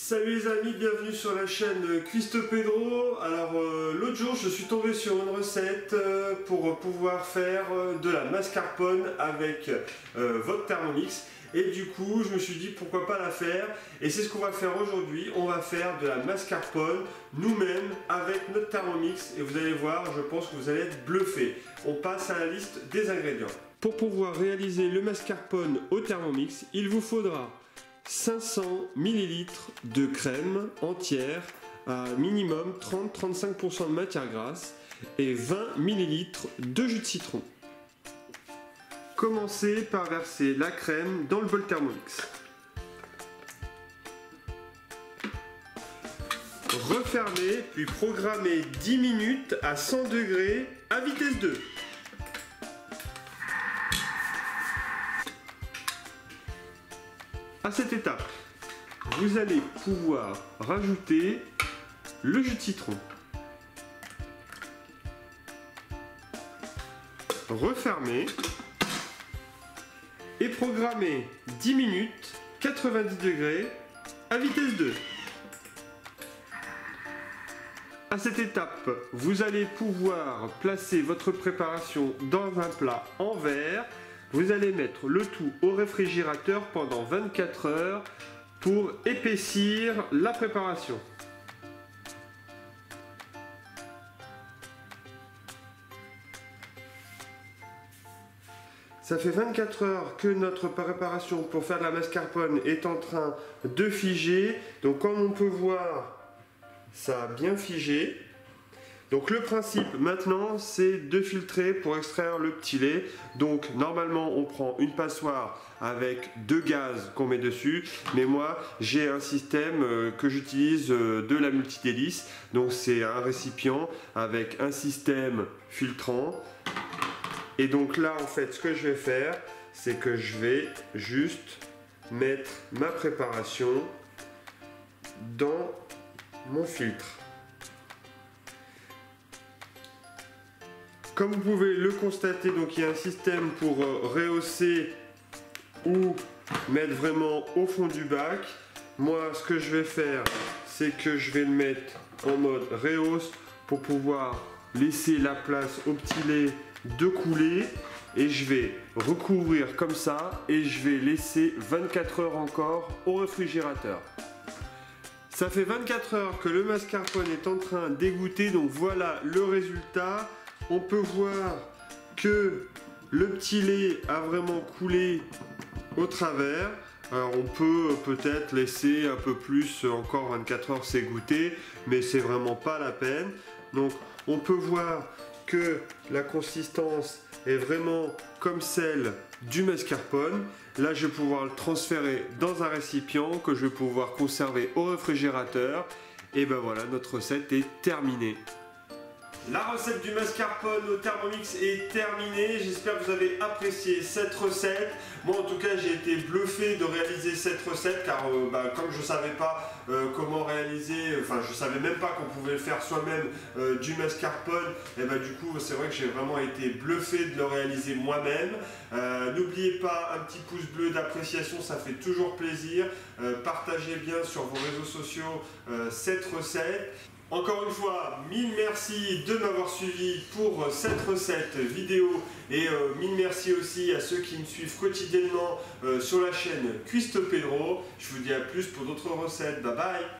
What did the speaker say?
Salut les amis, bienvenue sur la chaîne Cuisto Pedro. Alors l'autre jour je suis tombé sur une recette pour pouvoir faire de la mascarpone avec votre Thermomix. Et du coup je me suis dit pourquoi pas la faire. Et c'est ce qu'on va faire aujourd'hui. On va faire de la mascarpone nous-mêmes avec notre Thermomix. Et vous allez voir, je pense que vous allez être bluffés. On passe à la liste des ingrédients. Pour pouvoir réaliser le mascarpone au Thermomix, il vous faudra 500 ml de crème entière à minimum 30-35% de matière grasse et 20 ml de jus de citron. Commencez par verser la crème dans le bol Thermomix. Refermez puis programmez 10 minutes à 100 degrés à vitesse 2. À cette étape, vous allez pouvoir rajouter le jus de citron. Refermez et programmez 10 minutes 90 degrés à vitesse 2. À cette étape, vous allez pouvoir placer votre préparation dans un plat en verre. Vous allez mettre le tout au réfrigérateur pendant 24 heures pour épaissir la préparation. Ça fait 24 heures que notre préparation pour faire de la mascarpone est en train de figer. Donc comme on peut voir, ça a bien figé. Donc le principe maintenant c'est de filtrer pour extraire le petit lait. Donc normalement on prend une passoire avec 2 gaz qu'on met dessus. Mais moi j'ai un système que j'utilise de la Multidélice. Donc c'est un récipient avec un système filtrant. Et donc là en fait ce que je vais faire c'est que je vais juste mettre ma préparation dans mon filtre. Comme vous pouvez le constater, donc il y a un système pour rehausser ou mettre vraiment au fond du bac. Moi, ce que je vais faire, c'est que je vais le mettre en mode rehausse pour pouvoir laisser la place au petit lait de couler. Et je vais recouvrir comme ça et je vais laisser 24 heures encore au réfrigérateur. Ça fait 24 heures que le mascarpone est en train d'égoutter, donc voilà le résultat. On peut voir que le petit lait a vraiment coulé au travers. Alors on peut peut-être laisser un peu plus, encore 24 heures s'égoutter, mais c'est vraiment pas la peine. Donc on peut voir que la consistance est vraiment comme celle du mascarpone. Là je vais pouvoir le transférer dans un récipient que je vais pouvoir conserver au réfrigérateur. Et ben voilà, notre recette est terminée. La recette du mascarpone au Thermomix est terminée. J'espère que vous avez apprécié cette recette. Moi en tout cas j'ai été bluffé de réaliser cette recette car comme je ne savais pas comment réaliser, enfin je ne savais même pas qu'on pouvait faire soi-même du mascarpone, et du coup c'est vrai que j'ai vraiment été bluffé de le réaliser moi-même. N'oubliez pas un petit pouce bleu d'appréciation, ça fait toujours plaisir. Partagez bien sur vos réseaux sociaux cette recette. Encore une fois, mille merci de m'avoir suivi pour cette recette vidéo et mille merci aussi à ceux qui me suivent quotidiennement sur la chaîne Cuisto Pedro. Je vous dis à plus pour d'autres recettes. Bye bye!